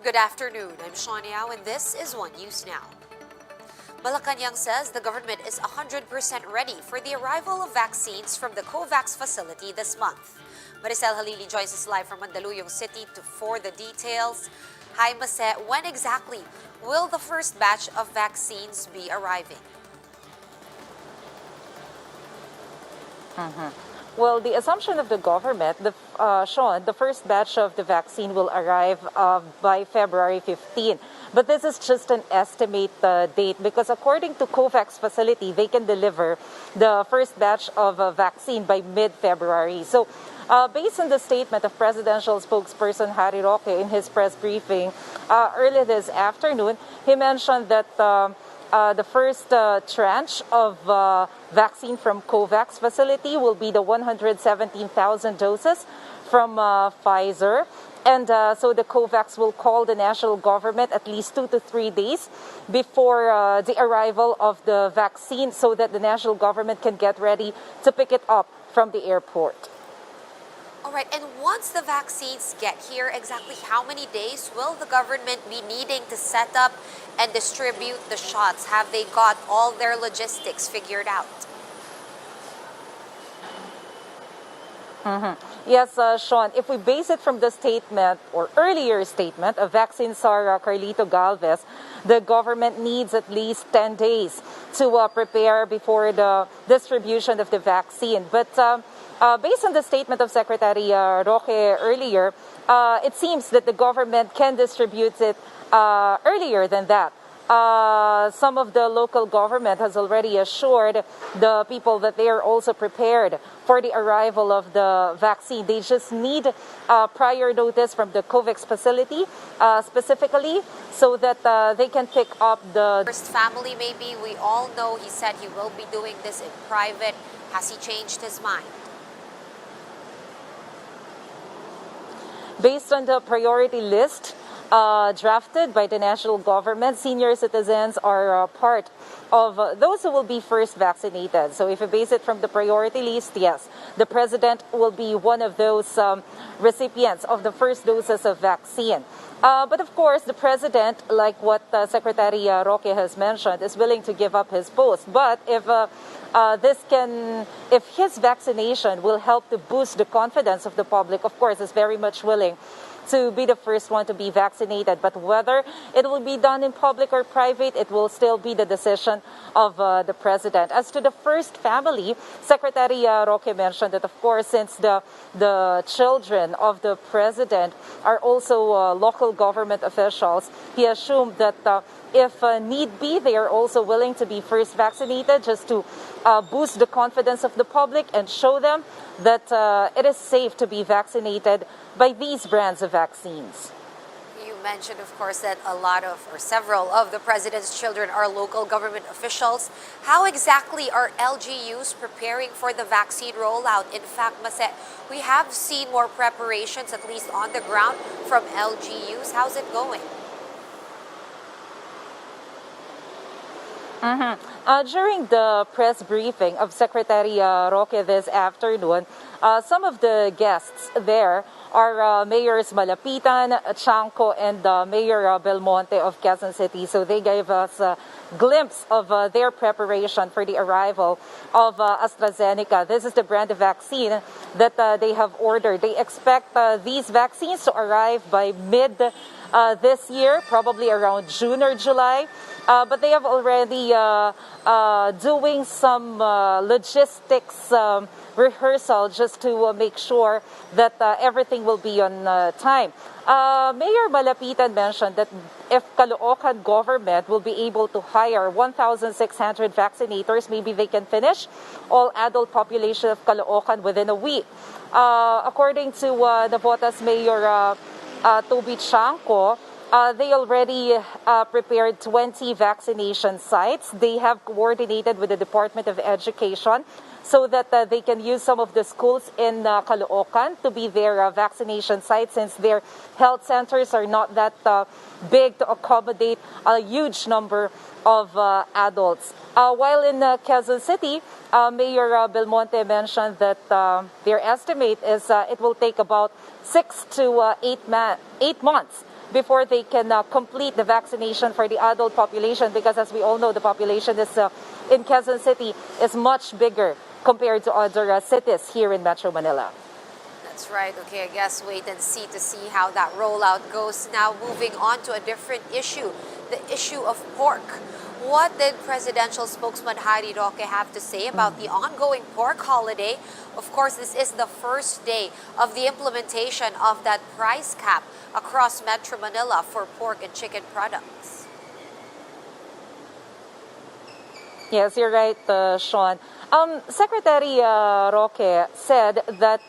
Good afternoon, I'm Sean Yao and this is One News Now. Malacanang says the government is 100% ready for the arrival of vaccines from the COVAX facility this month. Maricel Halili joins us live from Mandaluyong City for the details. Hi Mase, when exactly will the first batch of vaccines be arriving? Well, the assumption of the government, Sean, the first batch of the vaccine will arrive by February 15. But this is just an estimate date because according to COVAX facility, they can deliver the first batch of vaccine by mid-February. So based on the statement of presidential spokesperson Harry Roque in his press briefing early this afternoon, he mentioned that the first tranche of vaccine from COVAX facility will be the 117,000 doses from Pfizer. And so the COVAX will call the national government at least 2 to 3 days before the arrival of the vaccine so that the national government can get ready to pick it up from the airport. All right, and once the vaccines get here, exactly how many days will the government be needing to set up and distribute the shots? Have they got all their logistics figured out? Yes, Sean, if we base it from the statement or earlier statement of Vaccine Czar Carlito Galvez, the government needs at least 10 days to prepare before the distribution of the vaccine. But based on the statement of Secretary Roque earlier, it seems that the government can distribute it earlier than that. Some of the local government has already assured the people that they are also prepared for the arrival of the vaccine. They just need prior notice from the COVAX facility specifically so that they can pick up the first family. Maybe we all know he said he will be doing this in private. Has he changed his mind? Based on the priority list drafted by the national government, senior citizens are part of those who will be first vaccinated. So if you base it from the priority list, yes, the president will be one of those recipients of the first doses of vaccine. But of course, the president, like what Secretary Roque has mentioned, is willing to give up his post. But if his vaccination will help to boost the confidence of the public, of course, is very much willing to be the first one to be vaccinated. But whether it will be done in public or private, it will still be the decision of the president. As to the first family, Secretary Roque mentioned that, of course, since the children of the president are also local government officials, he assumed that if need be, they are also willing to be first vaccinated just to boost the confidence of the public and show them that it is safe to be vaccinated by these brands of vaccines. You mentioned, of course, that a lot of or several of the president's children are local government officials. How exactly are LGUs preparing for the vaccine rollout? In fact, Mase, we have seen more preparations, at least on the ground, from LGUs. How's it going? During the press briefing of Secretary Roque this afternoon, some of the guests there are Mayors Malapitan, Chanco, and Mayor Belmonte of Quezon City. So they gave us a glimpse of their preparation for the arrival of AstraZeneca. This is the brand of vaccine that they have ordered. They expect these vaccines to arrive by mid this year, probably around June or July. But they have already doing some logistics rehearsal just to make sure that everything will be on time. Mayor Malapitan mentioned that if Caloocan government will be able to hire 1,600 vaccinators, maybe they can finish all adult population of Caloocan within a week. According to Navotas Mayor Toby Chanco, they already prepared 20 vaccination sites. They have coordinated with the Department of Education so that they can use some of the schools in Caloocan to be their vaccination sites, since their health centers are not that big to accommodate a huge number of adults. While in Quezon City, Mayor Belmonte mentioned that their estimate is it will take about 6 to 8 months before they can complete the vaccination for the adult population, because as we all know, the population is in Quezon City is much bigger compared to other cities here in Metro Manila. That's right. Okay, I guess wait and see to see how that rollout goes. Now moving on to a different issue, the issue of pork. What did presidential spokesman Harry Roque have to say about the ongoing pork holiday? Of course, this is the first day of the implementation of that price cap across Metro Manila for pork and chicken products. Yes, you're right, Sean. Secretary Roque said that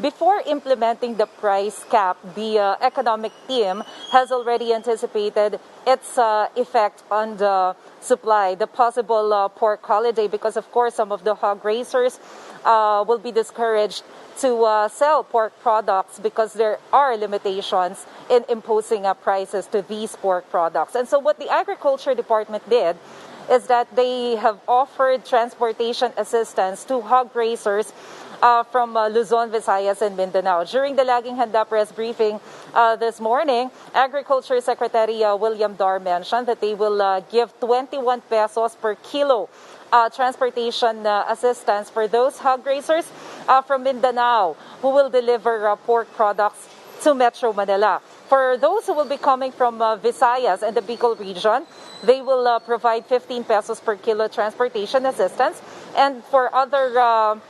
before implementing the price cap, the economic team has already anticipated its effect on the supply, the possible pork holiday, because of course some of the hog raisers will be discouraged to sell pork products because there are limitations in imposing prices to these pork products. And so what the Agriculture Department did is that they have offered transportation assistance to hog raisers from Luzon, Visayas, and Mindanao. During the Laging Handa press briefing this morning, Agriculture Secretary William Dar mentioned that they will give 21 pesos per kilo transportation assistance for those hog raisers from Mindanao who will deliver pork products to Metro Manila. For those who will be coming from Visayas and the Bicol region, they will provide 15 pesos per kilo transportation assistance. And for other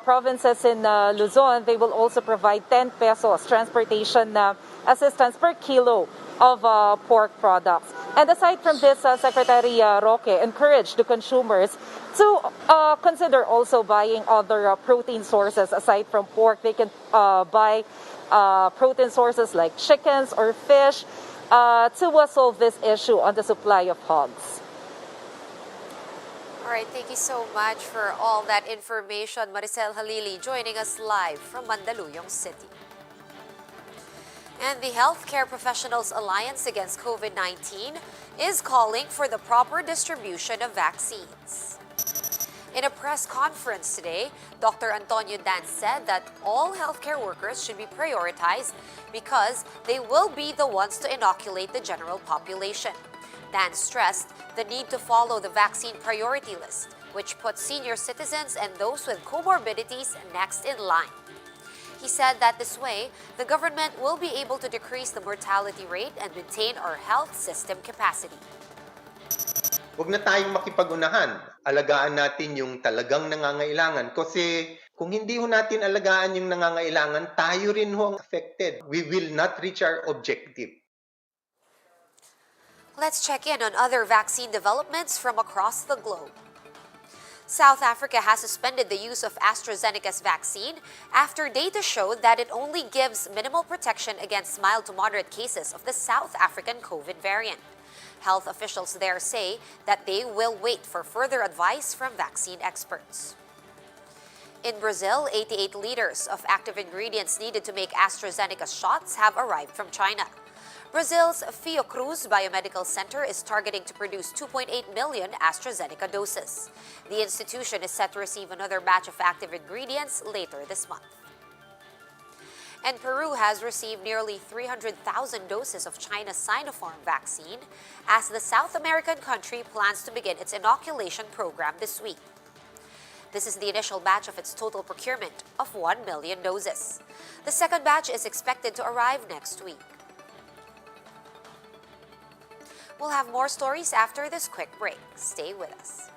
provinces in Luzon, they will also provide 10 pesos transportation assistance per kilo of pork products. And aside from this, Secretary Roque encouraged the consumers to consider also buying other protein sources aside from pork. They can buy protein sources like chickens or fish to solve this issue on the supply of hogs. All right, thank you so much for all that information. Maricel Halili joining us live from Mandaluyong City. And the Healthcare Professionals Alliance Against COVID-19 is calling for the proper distribution of vaccines. In a press conference today, Dr. Antonio Dan said that all healthcare workers should be prioritized because they will be the ones to inoculate the general population. Dan stressed the need to follow the vaccine priority list, which puts senior citizens and those with comorbidities next in line. He said that this way, the government will be able to decrease the mortality rate and maintain our health system capacity. Huwag na tayong makipag-unahan. Alagaan natin yung talagang nangangailangan. Kasi kung hindi ho natin alagaan yung nangangailangan, tayo rin ho ang affected. We will not reach our objective. Let's check in on other vaccine developments from across the globe. South Africa has suspended the use of AstraZeneca's vaccine after data showed that it only gives minimal protection against mild to moderate cases of the South African COVID variant. Health officials there say that they will wait for further advice from vaccine experts. In Brazil, 88 liters of active ingredients needed to make AstraZeneca shots have arrived from China. Brazil's Fiocruz Biomedical Center is targeting to produce 2.8 million AstraZeneca doses. The institution is set to receive another batch of active ingredients later this month. And Peru has received nearly 300,000 doses of China's Sinopharm vaccine as the South American country plans to begin its inoculation program this week. This is the initial batch of its total procurement of 1 million doses. The second batch is expected to arrive next week. We'll have more stories after this quick break. Stay with us.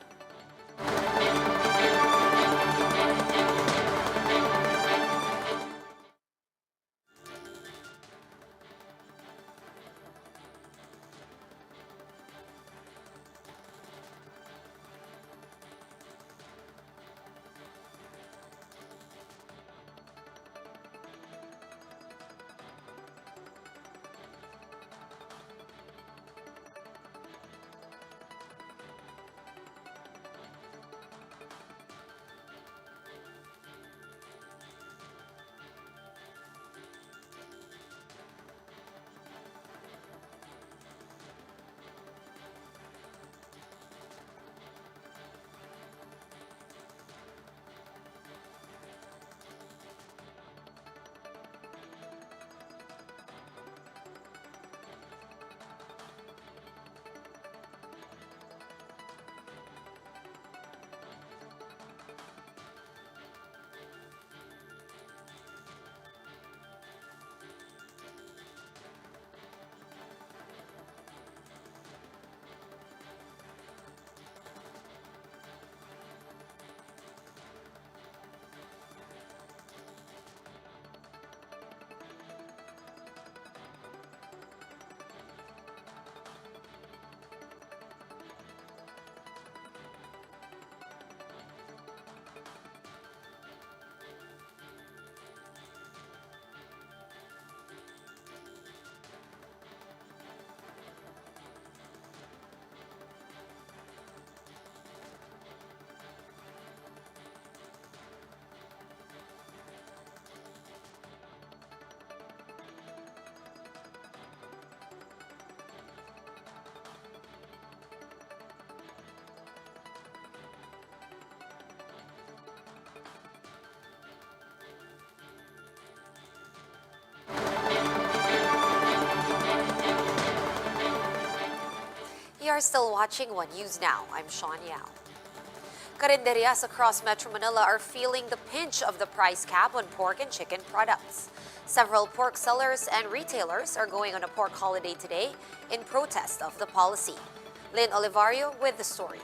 are still watching One News Now. I'm Sean Yao. Carinderias across Metro Manila are feeling the pinch of the price cap on pork and chicken products. Several pork sellers and retailers are going on a pork holiday today in protest of the policy. Lynn Olivario with the story.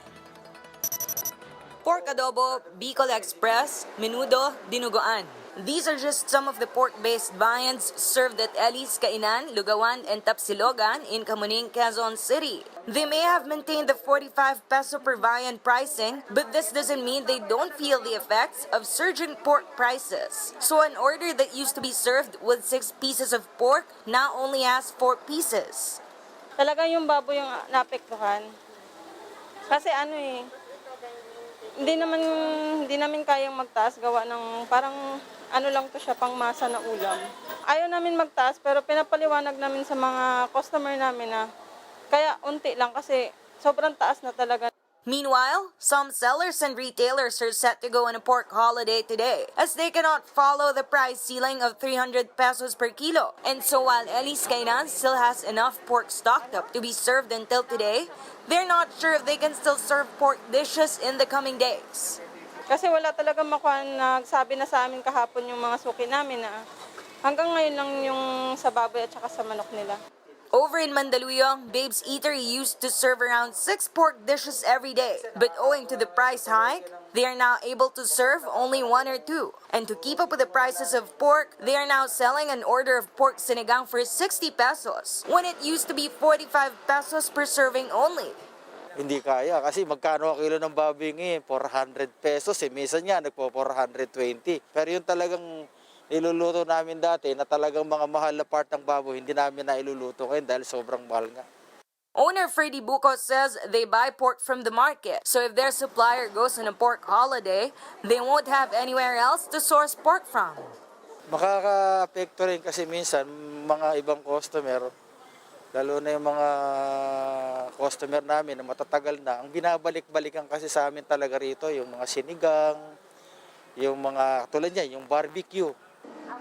Pork adobo, Bicol Express, menudo, dinuguan. These are just some of the pork-based viands served at Ellie's Kainan, Lugawan, and Tapsilogan in Camuning, Quezon City. They may have maintained the 45 peso per viand pricing, but this doesn't mean they don't feel the effects of surging pork prices. So an order that used to be served with 6 pieces of pork now only has 4 pieces. Talaga yung baboy yung naapektuhan. Kasi hindi namin kayang magtaas gawa ng parang lang to siya, pangmasa na ulam. Ayaw namin magtaas pero pinapaliwanag namin sa mga customer namin na kaya unti lang kasi sobrang taas na talaga. Meanwhile, some sellers and retailers are set to go on a pork holiday today as they cannot follow the price ceiling of 300 pesos per kilo. And so while Ellie's Kainan still has enough pork stocked up to be served until today, they're not sure if they can still serve pork dishes in the coming days. Kasi wala talagang nagsabi na sa amin kahapon yung mga suki namin na hanggang ngayon lang yung sa baboy at saka sa manok nila. Over in Mandaluyong, Babe's Eatery used to serve around 6 pork dishes every day. But owing to the price hike, they are now able to serve only 1 or 2. And to keep up with the prices of pork, they are now selling an order of pork sinigang for 60 pesos, when it used to be 45 pesos per serving only. Hindi kaya kasi magkano ang kilo ng baboy ngayon? 400 pesos minsan nga nagpo 420. Pero yung talagang niluluto namin dati na talagang mga mahal na part ng baboy, hindi namin na iluluto ngayon dahil sobrang mahal nga. Owner Freddy Buco says they buy pork from the market. So if their supplier goes on a pork holiday, they won't have anywhere else to source pork from. Makaka-apekto rin kasi minsan mga ibang customer, lalo na yung mga customer namin na matatagal na, ang binabalik-balikan kasi sa amin talaga rito, yung mga sinigang, yung mga tulad niya, yung barbecue.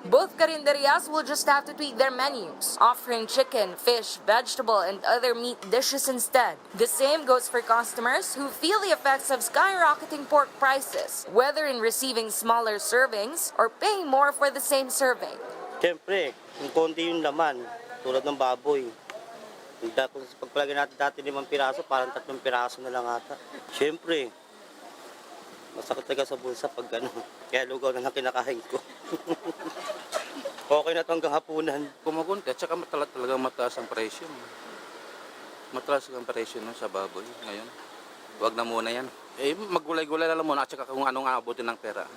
Both carinderias will just have to tweak their menus, offering chicken, fish, vegetable, and other meat dishes instead. The same goes for customers who feel the effects of skyrocketing pork prices, whether in receiving smaller servings or paying more for the same serving. Siyempre, yung konti yung laman, tulad ng baboy. Pagpalagay natin dati 5 piraso, parang 3 piraso na lang ata. Siyempre, masakit talaga sa bulsa pag gano'n. Kaya lugaw na lang kinakain ko. Okay na ito hanggang hapunan. Kumagunti at saka talagang mataas ang presyo. Mataas ang presyo sa baboy ngayon. Huwag na muna yan. Maggulay-gulay na lang muna at saka kung anong aabutin ng pera.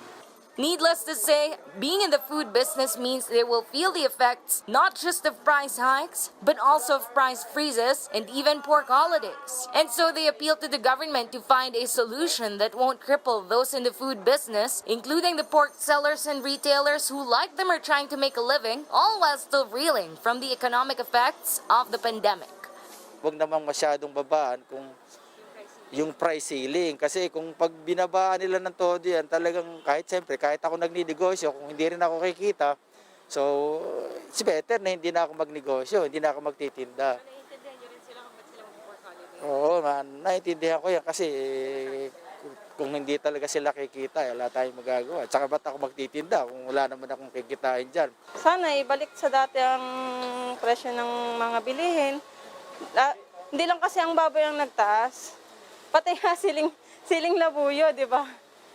Needless to say, being in the food business means they will feel the effects not just of price hikes, but also of price freezes and even pork holidays. And so they appeal to the government to find a solution that won't cripple those in the food business, including the pork sellers and retailers who, like them, are trying to make a living, all while still reeling from the economic effects of the pandemic. Huwag namang masyadong babaan kung yung price ceiling. Kasi kung pag binabaan nila ng todo yan, talagang kahit ako nagninegosyo, kung hindi rin ako kikita, so it's better na hindi na ako magnegosyo, hindi na ako magtitinda. Naiintindihan nyo rin sila kung ba't sila mag-pork holiday? Oo, naiintindihan ko yan kasi kung hindi talaga sila kikita, wala tayong magagawa. Tsaka ba't ako magtitinda kung wala naman akong kikitain dyan? Sana ibalik sa dati ang presyo ng mga bilihin. Hindi lang kasi ang baboy ang nagtaas. Pati nga siling labuyo, di ba?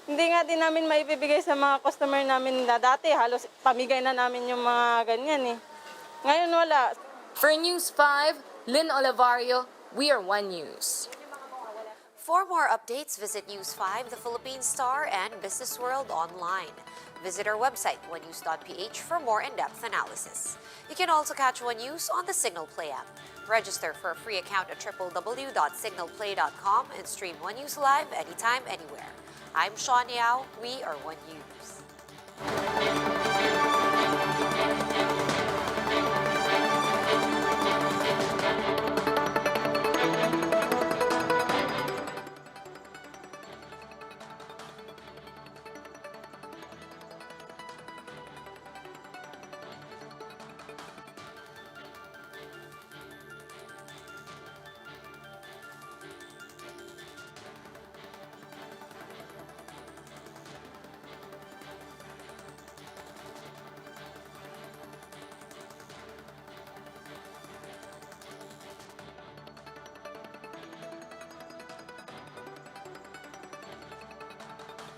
Hindi nga din namin maibibigay sa mga customer namin na dati. Halos pamigay na namin yung mga ganyan eh. Ngayon wala. For News 5, Lynn Olivario, we are One News. For more updates, visit News 5, The Philippine Star, and Business World online. Visit our website, onenews.ph, for more in-depth analysis. You can also catch One News on the Signal Play app. Register for a free account at www.signalplay.com and stream One News live anytime, anywhere. I'm Sean Yao. We are One News.